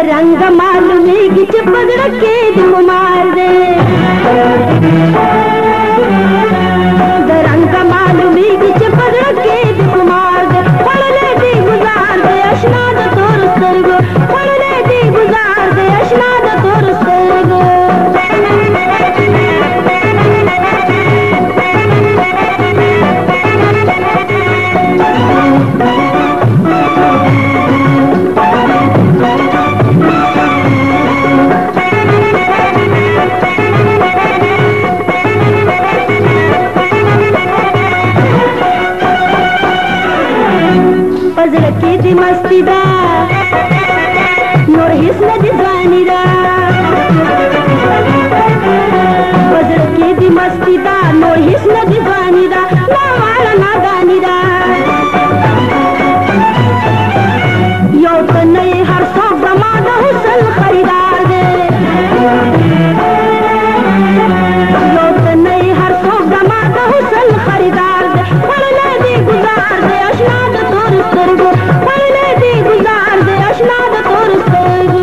रंग मालूमेगी पगड़ के कुमार दे रंग मालूमेगी पगड़ के कुमार दे पढ़ले दी गुजार दे अशनाद तोर सरगो पढ़ले दी गुजार दे अशनाद तोर सरगो पजर की दी मस्ती दा नोर हिस्न दी जवानी दा पजर की दी मस्ती दा नोर हिस्न दी जवानी दा ना वाला ना गानी दा यो तो नए हर सौक दमाद हुसन खरीदार दे यो तो नए हर सौक दमाद हुसन खरीदार दे पढ़ले दी गुजार दे अशनाद तोर सरगो पढ़ले दी गुजार दे अशनाद तोर सरगो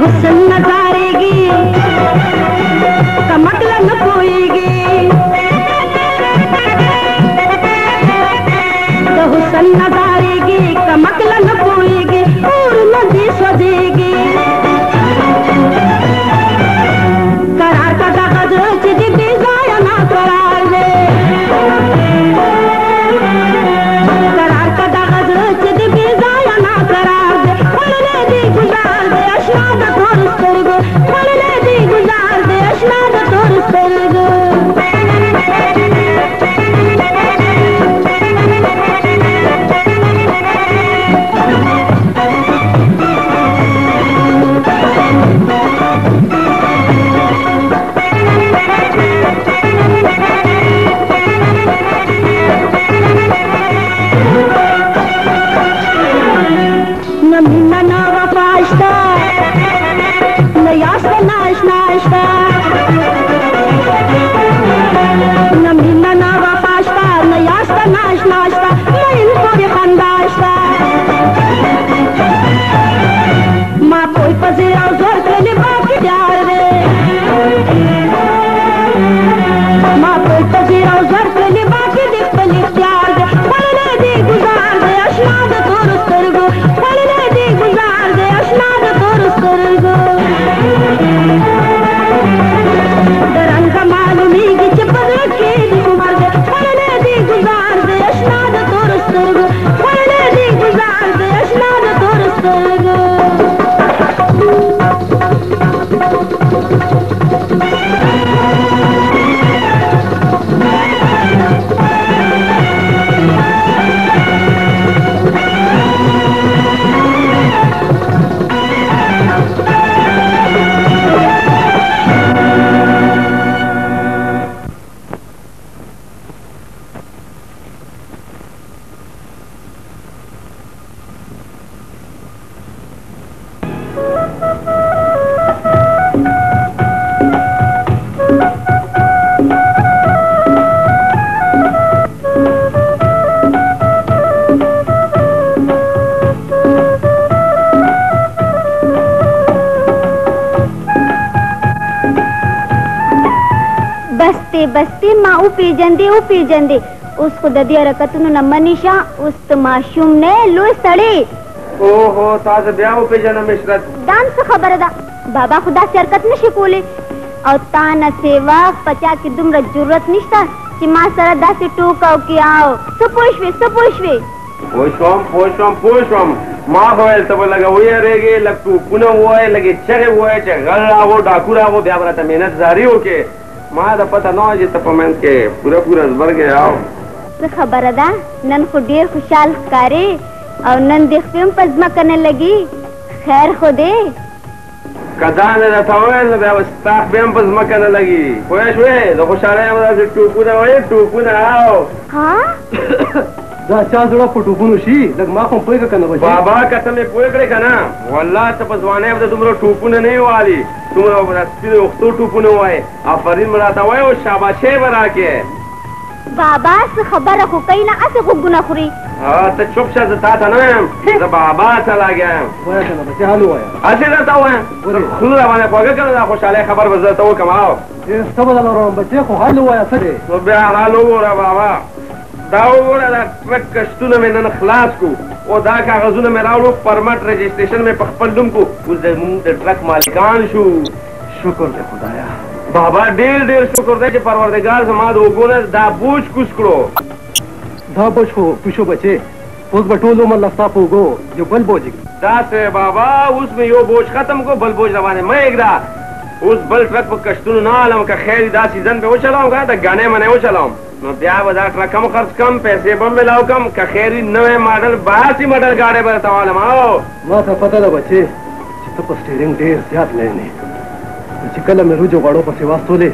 हुसन नजारेगी कमकला न पोएगी हुसन नजारेगी कमकला न पोएगी और नदी सजेगी करार का कागज चिदी बेजाया ना करार दे करार का कागज चिदी बेजाया ना करार दे पढ़ले दी गुजार दे अशनाद तोर सरगो पढ़ले दी गुजार दे अशनाद तोर सरगो नमीना ना वफाश्ता नयास्ता नाशनाश्ता नमीना ना वफाश्ता नयास्ता नाशनाश्ता नईन कोरी खंदाश्ता माँ कोई पजेरा जोर करने बाकी प्यार दे माँ कोई पजेरा जोर करने बाकी देख पली प्यार दे पढ़ले दी गुजार दे अशनाद तोर सरगो पढ़ले दी गुजार दे अशनाद तोर सरगो रंग मालूमेगी पगड़ के कुमार दे पढ़ले दी गुजार दे अशनाद तोर सरगो पढ़ले दी गुजार दे अशनाद तोर सरगो बस्ती माँ पी जंदी उसको ददिया रकतनु न मनीषा उस माशूम ने लो सड़ी ओहो ताज ब्याह पेजन मिश्रत डांस खबर दा बाबा खुदा से हरकत न शिकोले और तान सेवा पचा की दुमर जरूरत निश्ता कि माँ सरा दासी टूकाओ की आओ सुपुष्वे पोषम माँ होयल तब लगा वो ये रहेगे लग तू पुनः वो है लगे चढ़े वो है चढ़ा वो डाकुरा वो ब्याह रहा था मेहनत जारी हो के माँ दा पता ना जी तपमेंट के पूरा भर के आओ तो खबर अदा नन को ढेर खुशहाल करे और नन देखते हम पजमा करने लगी खैर खुदे کدا نه راته وویل نو بیا به ستا خپې هم په ځمکه نه لګي پوه شوې د خوشحالۍ به داسې ټوپونه وایي ټوپونه او ها دا چا زړه په ټوپونو شي لږ ما خو پوهېږه که نه بچي بابا که ته مې پوه کړې که نه والله ته په ځوانۍ به د دومره ټوپونه نه وي والي دومره به د سپینو وختو ټوپونه ووایې آفرین به راته وایې او شاباشۍ به راکې بابا څه خبره خو کوي نه هسې غوږونه خوري ته چوپ شه زه تا ته نه یم زه بابا ته لاګیا یم وایه که نه بچي حال ووایه هسې درته ووایم خوله راباندې خوږه که نه دا خوشحالۍ خبر به زه درته وکړم او ته به لرم بچي خو حال ووایه څه دی نو بیا حال وګوره بابا دا وګوره دا ټرک کشتونه مې نن خلاص کړو او دا کاغذونه مې راوړو پرمټ رجسټریشن مې په خپل نوم کړو اوس زموږ د ټرک مالکان شو شکر دی خدایا بابا ډېر ډېر شکر دی چې پروردګار زما د اوږو نه دا بوج کوز کړو دا بوج خو پوښو بچې اوس به ټول عمر له ستا په اوږو یو بل بوج داسې بابا اوس مې یو بوج ختم کړو بل بوج روانې مه اږده اوس بل ټرک په کشتونو نه علم که خیر دا سیزن پې وچلوم که د ګاڼې منې وچلوم نو بیا به دا ټرک هم خرڅ کم پیسې به هم ملاو کم که خیر نوی ماډل باسي ماډل ګاډۍ به درته والم او ما ته پته ده بچې چې ته په سټیرینګ ډېر زیات نه یې چې کله مې روجو غوړو پسې واستولې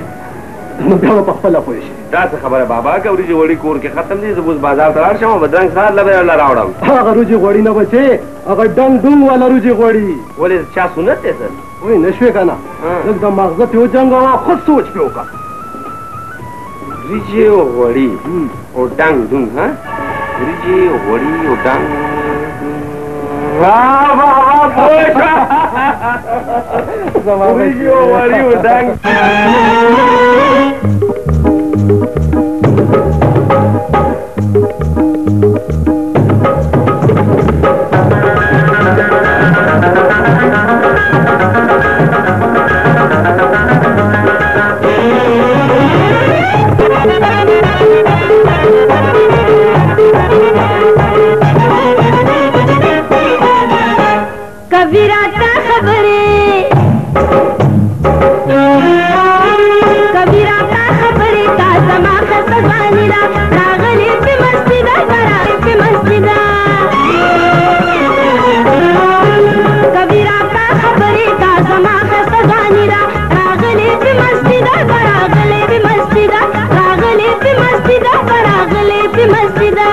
نو بیا به په خپله پوه شي داسې خبره بابا که وریجې وړي کور کې ختم دي زه اوس بازار ته لاړ شم او بدرنګ سات له به راوړم هغه روجې غوړي نه بچې هغه ډنګ ډونګ والا روجې غوړي ولې چا سنت دی سر وای نه شوې که نه لږ د ماغزه پې وجنګوه خود سوچ پې وکړه وریجې غوړي او ډنګ ډونګ ها وریجې غوړي او ډنګ بابا پوه شه وریجې غوړي او ډنګ कबीरा का खबरे कबीरा का खबरे का समा खसवानीरा रागले पे मस्जिदा बरा पे मस्जिदा कबीरा का खबरे का समा खसवानीरा रागले पे मस्जिदा बरागले पे मस्जिदा रागले पे मस्जिदा बरागले पे मस्जिदा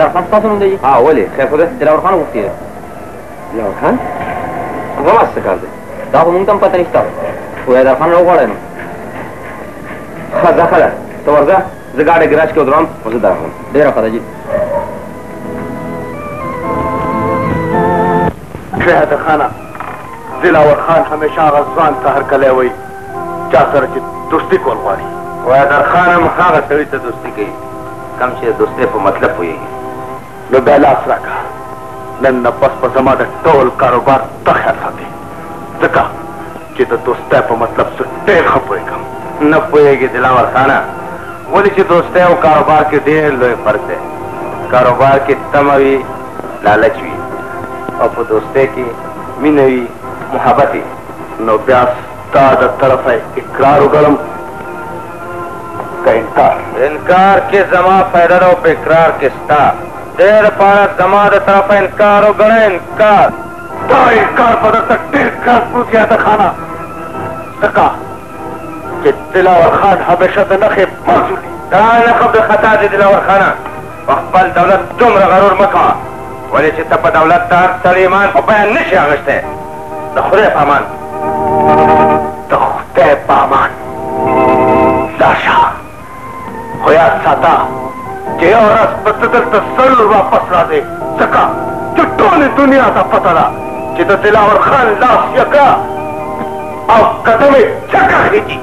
दिलावर खान तاسو نوم دی ها ولې خیر خو دې दिलावर खान وختي دلاور خان هغه څه کار دی دا مونږ ته پته نشته خو حیدر خان راغواړي نو خزه خلا ته ورځه زه ګاډي ګراج کې ودرم او زه درغلم ډیر ښه دی حیدر خان دلاور خان همیشه هغه ځوان ته هرکلی وایي چا سره چې دوستي کول غواړي حیدر خان هم هغه سړي ته دوستي کوي کم چې دوستۍ په مطلب پوهېږي نو بیا لاس راکړه نن نه پس په زما د ټول کاروبار ته خیال ساتي ځکه چې د دوستۍ په مطلب زه ډېر ښه پوهېږم نه پوهېږي دلاور خانه ولې چې دوستۍ او کاروبار کې ډېر لوی فرق دی کاروبار کې تمه وي لالچ وي او په دوستۍ کې مینه وي محبت وي نو بیا ستا د طرفه اقرار وګڼم که انکار انکار کې زما فایده ده او په اقرار کې ستا دې دپاره زما د طرفه انکار وګڼه انکار دا انکار به درته ډېر ګران پروت حیدر خانه ځکه چې دلاور خان همیشه د نښې موضوع دي دا نښه د خطا دی دلاور خانه په خپل دولت دومره غرور مه کوه ولې چې ته په دولت د هر سړي ایمان په بیان نشي اخیستی د خدای په امان د خدای په امان لاړ خو یاد ساته چې یو ورځ به ته دلته ضرور واپس راځې ځکه چې ټولې دنیا ته پته ده چې د دلاور خان لاس یکه او قدم یې چکه خېږي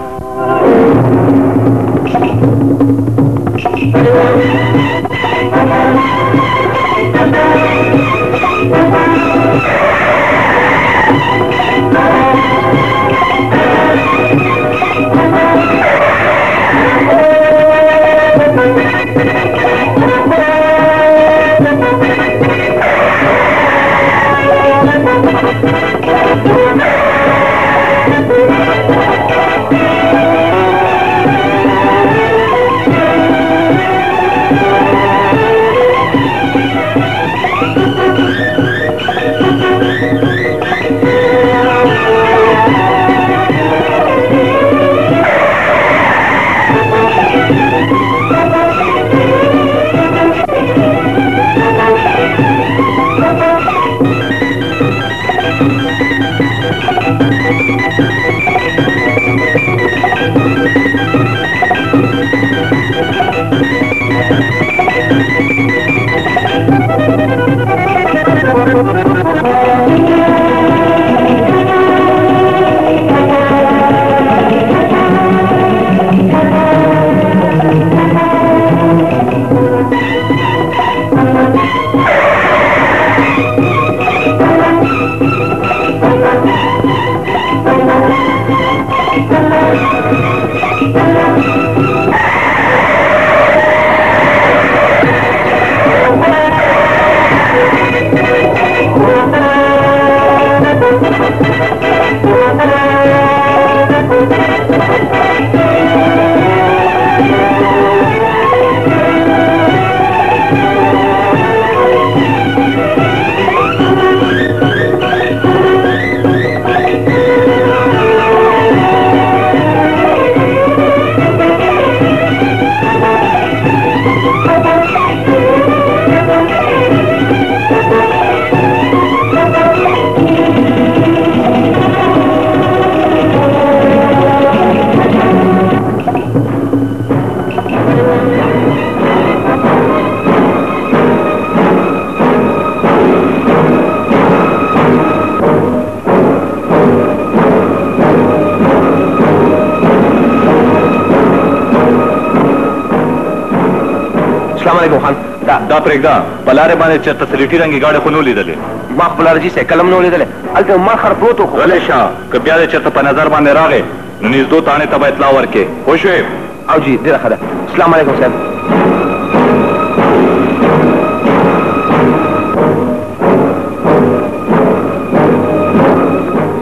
دا پرېږده په لارې باندې چېرته سلیټي رنګې ګاډۍ خو نه لیدلې ما خپل رجي سایکل هم نه و لیدلی هلته مخر پروت و خو غلی شه که بیا دې چېرته په نظر باندې راغې نو نږدو تاڼې ته به اطلاع ورکړې پوه شوې او جي ډېره ښه ده السلام علیکم صاحب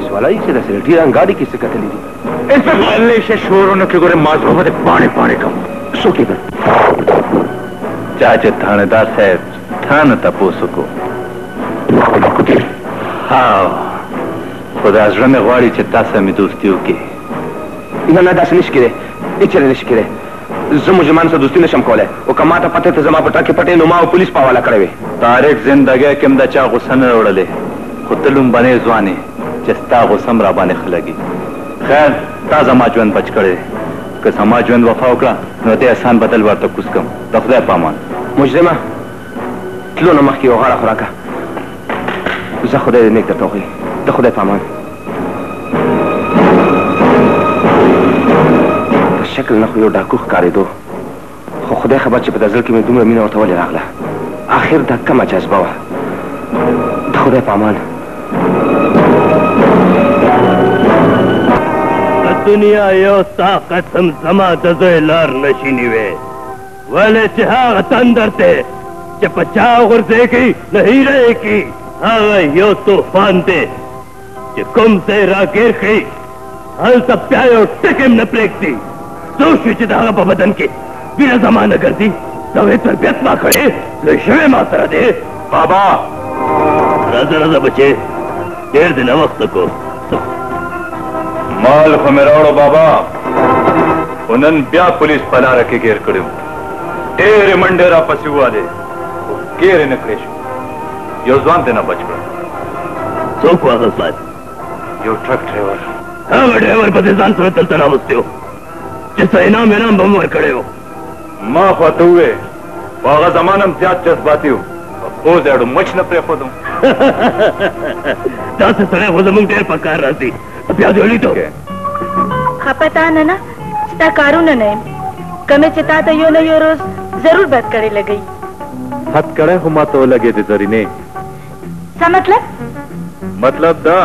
سوالایي چې د سلیټي رنګ ګاډۍ کې څه کتلي دي غلی شه شورونه کې ګورې مازغه به دې پاڼې پاڼې کوم څوک یې ده چا چې تھانیدار صاحب تھانه تپوس وکړو خو دا زړه مې غواړي چې تا سره مې دوستي وکړي نه نه داسې نشي کېدی هېڅ چېرې نشي کېدی जो मुजमान से दोस्ती नशम कोले वो कमाता पते थे जमा पटा के पटे नुमा और पुलिस पावाला करे तारिक जिंदगी केम दा चा गुस्सा न उड़ले खुतलुम बने जवानी चस्ता गुस्सम रा बाने खलगी खैर ता जमाजवन बच करे के समाजवन वफा उकड़ा न ते आसान बदल वर तो कुछ कम तखदा पामान मुजरिमा तलो नमख की ओगाड़ा खुराका ज खुदा नेक ته توغي ته خدای پامان شکل نه خو یو ډاکو ښکارېدو خو خدای خبر چې په دزل کې مې دومره مینه ورته ولې راغله آخر دا کمه جذبه وه ته خدای پامان دنیا یو ستا قسم زما د زوی لار نشي نیوی ولې چې هغه تندر ته چې په چا غورځېږي نه هیرېږي هغه یو طوفان دی چې کوم ځای راګیر کړي هلته بیا یو ټکی هم نه پرېږدي څو شو چې د هغه په بدن کې وینه زما نه ګرځي دا تربیت ما کړې لوی شوی ما سره دی بابا راځه راځه بچې ډېر دی ناوخته کو مال خو مې راوړو بابا خو نن بیا پولیس په لاره کې ګیر کړی وو ډېرې منډې راپسې ووالې خو ګیر یې نه کړی شو یو ځوان دی نه بچ کړه څوک واغستاد یو ټرک ډرایور هغه ډرایور په دې ځان سره دلته راوستی و چې څه انعام به مو ورکړی و ما خو ته ووې خو هغه زمان هم زیات جذباتي و په پوز اړو مچ نه پرېښودم داسې سړی خو زموږ ډېر په کار راځي بیا دې ولیدو خفه تا نه نه ستا کارونه نه یم کمې چې تا ته یو نه یو روز ضرور بد کړی لګئ حد کړی خو ما ته ولګېدې زرینې څه مطلب مطلب دا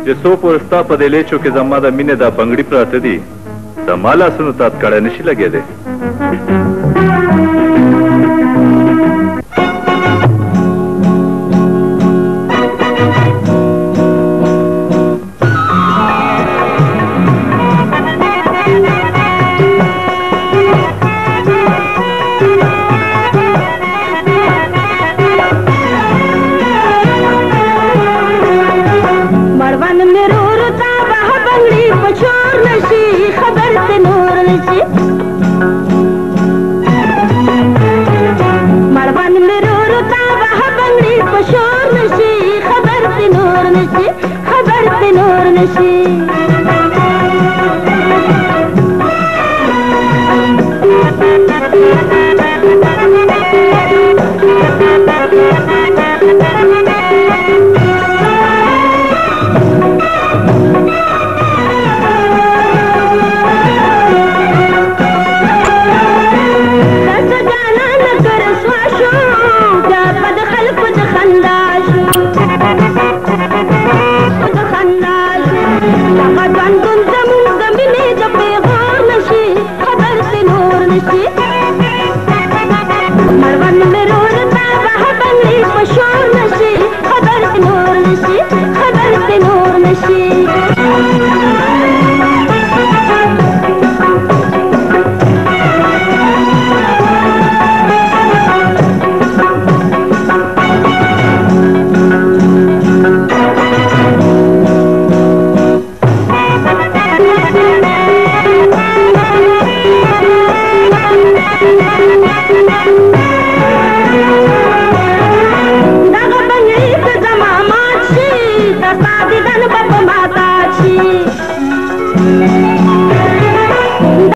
چې څو پورې ستا په دې لیچو کې زما د مینې دا پنګړي پراته دي زما لاسونو ته کړی نشي لګېدی خبر تے نور نشی